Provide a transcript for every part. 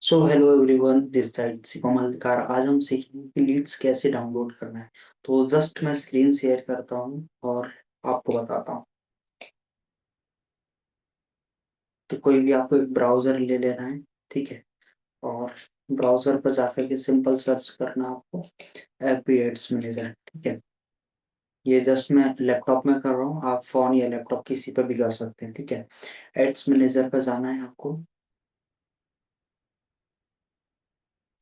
So hello everyone, this side Shivam Haldkar. आज हम सीखेंगे कि लीड्स कैसे डाउनलोड करना है। तो जस्ट मैं स्क्रीन शेयर करता हूँ और आपको बताता हूँ। तो कोई भी आपको एक ब्राउजर ले लेना है, ठीक है। और ब्राउजर पर जाकर के सिंपल सर्च करना है आपको एपी एड्स मैनेजर, ठीक है। ये जस्ट मैं लैपटॉप में कर रहा हूँ, आप फोन या लैपटॉप किसी पर भी कर सकते हैं, ठीक है। एड्स मैनेजर पर जाना है आपको।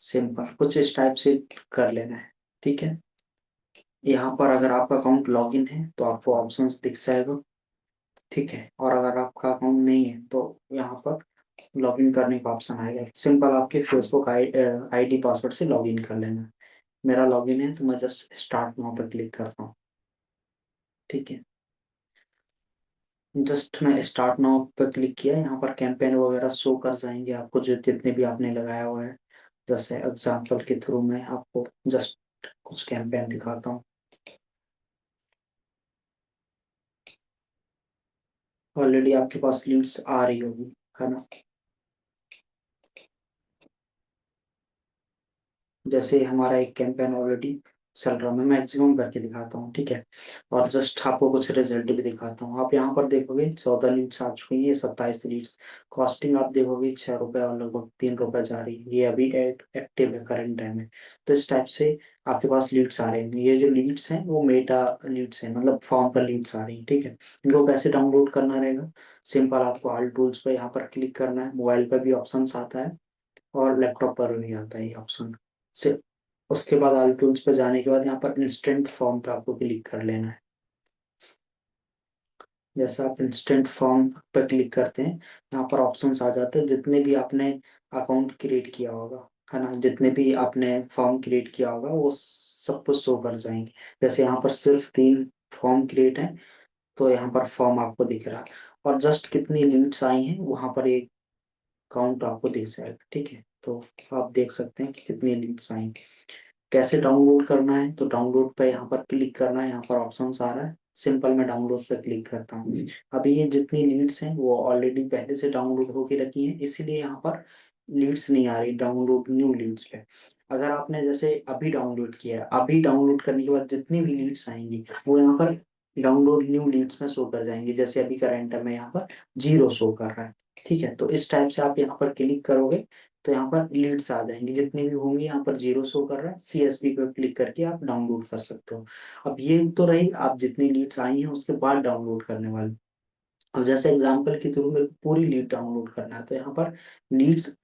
सिंपल कुछ इस टाइप से कर लेना है, ठीक है। यहाँ पर अगर आपका अकाउंट लॉगिन है तो आपको ऑप्शंस दिख जाएगा, ठीक है। और अगर आपका अकाउंट नहीं है तो यहाँ पर लॉगिन करने का ऑप्शन आएगा। सिंपल आपके फेसबुक आईडी पासवर्ड से लॉगिन कर लेना है। मेरा लॉगिन है तो मैं जस्ट स्टार्ट नाउ पर क्लिक करता हूँ, ठीक है। जस्ट मैं स्टार्ट नाउ पर क्लिक किया, यहाँ पर कैंपेन वगैरह शो कर जाएंगे आपको, जो जितने भी आपने लगाया हुआ है। जैसे एग्जाम्पल के थ्रू मैं आपको जस्ट कुछ कैंपेन दिखाता हूँ। ऑलरेडी आपके पास लीड्स आ रही होगी, है ना। जैसे हमारा एक कैंपेन ऑलरेडी चल रहा है, मैं मैक्सिमम करके दिखाता हूँ, ठीक है। और जस्ट आपको कुछ रिजल्ट भी दिखाता हूँ। आप यहाँ पर देखोगे 14 लीड्स आ चुकी हैं, ये 27 लीड्स। कॉस्टिंग आप देखोगे 6 रुपये और लगभग 3 रुपये जा रही है। ये अभी एक्टिव है, करंट टाइम है। तो इस टाइप से आपके पास लीड्स आ रहे हैं। ये जो लीड्स हैं वो मेटा लीड्स हैं, मतलब फॉर्म पर लीड्स आ रही है, ठीक है। इनको कैसे डाउनलोड करना रहेगा? सिंपल आपको ऑल टूल्स पर यहाँ पर क्लिक करना है। मोबाइल पर भी ऑप्शन आता है और लैपटॉप पर भी आता है ये ऑप्शन से। उसके बाद ऑल टूल्स पे जाने के बाद यहाँ पर इंस्टेंट फॉर्म पे आपको क्लिक कर लेना है। जैसे आप इंस्टेंट फॉर्म पे क्लिक करते हैं, यहाँ पर ऑप्शंस आ जाते हैं जितने भी आपने अकाउंट क्रिएट किया होगा, है ना। जितने भी आपने फॉर्म क्रिएट किया होगा वो सब कुछ शो कर जाएंगे। जैसे यहाँ पर सिर्फ 3 फॉर्म क्रिएट हैं, तो यहाँ पर फॉर्म आपको दिख रहा है। और जस्ट कितनी लीड्स आई हैं वहां पर एक काउंट आपको दिख जाएगा, ठीक है। तो आप देख सकते हैं कि कितनी लीड्स आई। कैसे डाउनलोड करना है? तो डाउनलोड पे यहाँ पर क्लिक करना है। यहाँ पर ऑप्शन आ रहा है, सिंपल मैं डाउनलोड पे क्लिक करता हूँ। अभी ये जितनी लीड्स हैं वो ऑलरेडी पहले से डाउनलोड होके रखी हैं, इसीलिए यहाँ पर लीड्स नहीं आ रही डाउनलोड न्यू लीड्स पे। अगर आपने जैसे अभी डाउनलोड किया है, अभी डाउनलोड करने के बाद जितनी भी लीड्स आएंगी वो यहाँ पर डाउनलोड न्यू लीड्स में शो कर जाएंगी। जैसे अभी करंट में यहाँ पर 0 शो कर रहा है, ठीक है। तो इस टाइप से आप यहाँ पर क्लिक करोगे तो यहाँ पर लीड्स आ जाएंगी, जितनी भी होंगी। यहाँ पर 0 शो कर रहा है, सीएसपी पे क्लिक करके आप डाउनलोड कर सकते हो। अब ये तो रही आप जितनी लीड्स आई हैं उसके बाद डाउनलोड करने वाले। अब जैसे एग्जांपल के थ्रू मेरे को पूरी लीड डाउनलोड करना है, तो यहाँ पर लीड्स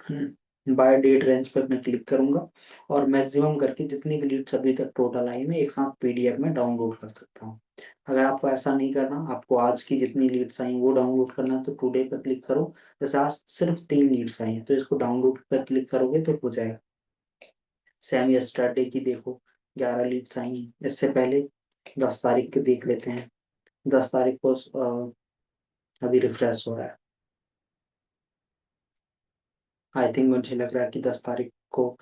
बाय डेट रेंज पर मैं क्लिक करूंगा और मैक्सिमम करके जितनी भी लीड्स अभी तक टोटल आई मैं एक साथ पीडीएफ में डाउनलोड कर सकता हूँ। अगर आपको ऐसा नहीं करना, आपको आज की जितनी लीड्स आई वो डाउनलोड करना है, तो टुडे पर क्लिक करो। जैसे आज सिर्फ 3 लीड्स आई हैं तो इसको डाउनलोड पर क्लिक करोगे तो हो जाएगा। सेम यस्टरडे की देखो, 11 लीड्स आई हैं। इससे पहले 10 तारीख के देख लेते हैं। 10 तारीख को अभी रिफ्रेश हो रहा है। आई थिंक मुझे लग रहा है कि 10 तारीख को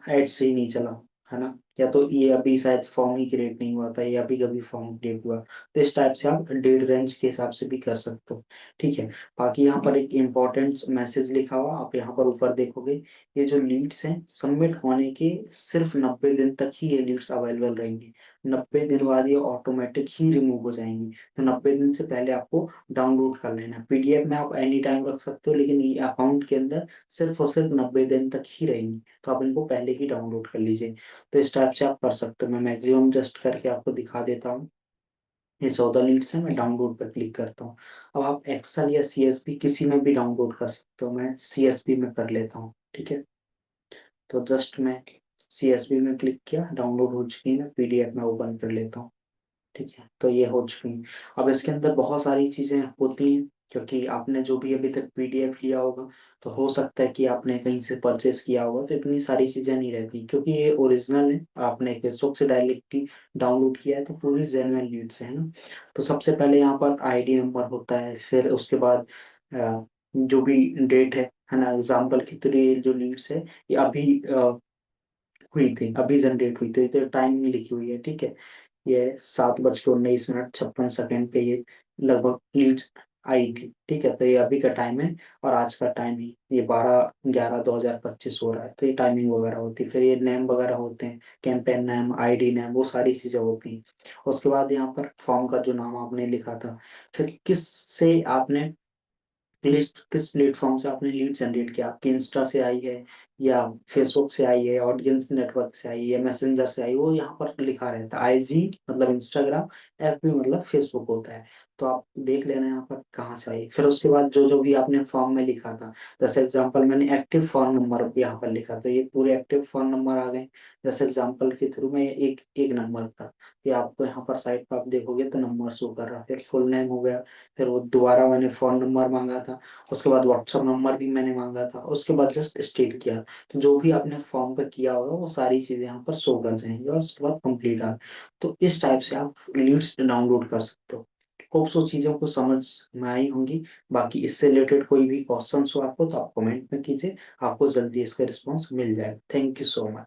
एड से ही नहीं चला, है ना। या तो ये अभी शायद फॉर्म ही क्रिएट नहीं हुआ था, या अभी कभी फॉर्म क्रिएट हुआ। तो इस टाइप से आप डेट रेंज के हिसाब से भी कर सकते हो, ठीक है। बाकी यहाँ पर एक इम्पोर्टेंट मैसेज लिखा हुआ आप यहाँ पर ऊपर देखोगे। ये जो लीड्स हैं सबमिट होने के सिर्फ 90 दिन तक ही ये लीड्स अवेलेबल रहेंगी। 90 दिन बाद ये ऑटोमेटिक ही रिमूव हो जाएंगी। तो 90 दिन से पहले आपको डाउनलोड कर लेना है। पीडीएफ में आप एनी टाइम रख सकते हो, लेकिन ये अकाउंट के अंदर सिर्फ और सिर्फ 90 दिन तक ही रहेंगी। तो आप इनको पहले ही डाउनलोड कर लीजिए। तो इस टाइप से आप कर सकते हो। मैं मैक्सिमम जस्ट करके आपको दिखा देता हूँ। ये 14 लीड्स है, मैं डाउनलोड पर क्लिक करता हूँ। अब आप एक्सेल या सीएसपी किसी में भी डाउनलोड कर सकते हो। मैं सीएसपी में कर लेता हूँ, ठीक है। तो जस्ट मैं सीएसपी में क्लिक किया, डाउनलोड हो चुकी है। मैं पीडीएफ में ओपन कर लेता हूँ, ठीक है। तो ये हो चुकी है। अब इसके अंदर बहुत सारी चीजें होती हैं, क्योंकि आपने जो भी अभी तक पीडीएफ लिया होगा, तो हो सकता है कि आपने कहीं से परचेस किया होगा, तो इतनी सारी चीजें नहीं रहती, क्योंकि ये ओरिजिनल है। आपने फेसबुक से डायरेक्टली डाउनलोड किया है तो पूरी जेन्युइन लीड्स है ना। तो सबसे पहले यहाँ पर आईडी नंबर होता है, फिर उसके बाद जो भी डेट है ना। एग्जाम्पल की तरह ये जो लीड्स है ये अभी हुई थी, अभी जनरेट हुई थी, तो टाइम लिखी हुई है, ठीक है। ये 7:19:56 पे ये लगभग लीड्स आई थी, ठीक है? तो ये अभी का टाइम है और आज का टाइम ही ये 12/11/2025 हो रहा है, तो ये टाइमिंग वगैरह होती है। फिर ये नेम वगैरह होते हैं, कैंपेन नेम, आईडी नेम, वो सारी चीजें होती हैं। उसके बाद यहाँ पर फॉर्म का जो नाम आपने लिखा था, फिर किस से आपने लिस्ट, किस प्लेटफॉर्म से आपने लीड जनरेट किया, आपके इंस्टा से आई है या फेसबुक से आई है, ऑडियंस नेटवर्क से आई है या मैसेंजर से आई, वो यहाँ पर लिखा रहता है। आईजी मतलब इंस्टाग्राम, एफबी मतलब फेसबुक होता है। तो आप देख लेना यहाँ पर कहाँ से आई। फिर उसके बाद जो जो भी आपने फॉर्म में लिखा था, जैसे एग्जांपल मैंने एक्टिव फोन नंबर यहाँ पर लिखा, तो ये पूरे एक्टिव फोन नंबर आ गए। जैसे एग्जांपल के थ्रू में एक एक नंबर था, ये आपको यहाँ पर साइड पर आप देखोगे तो नंबर शो कर रहा है। फिर फुल नेम हो गया, फिर वो दोबारा मैंने फोन नंबर मांगा था, उसके बाद व्हाट्सएप नंबर भी मैंने मांगा था, उसके बाद जस्ट स्टेट किया। तो जो भी आपने फॉर्म पे किया होगा वो सारी चीजें यहाँ पर शो कर जाएंगी और उसके बाद कंप्लीट आ। तो इस टाइप से आप लीड्स डाउनलोड कर सकते हो। होप सो चीजों को समझ में आई होंगी। बाकी इससे रिलेटेड कोई भी क्वेश्चन हो आपको तो आप कमेंट में कीजिए, आपको जल्दी इसका रिस्पॉन्स मिल जाएगा। Thank you so much.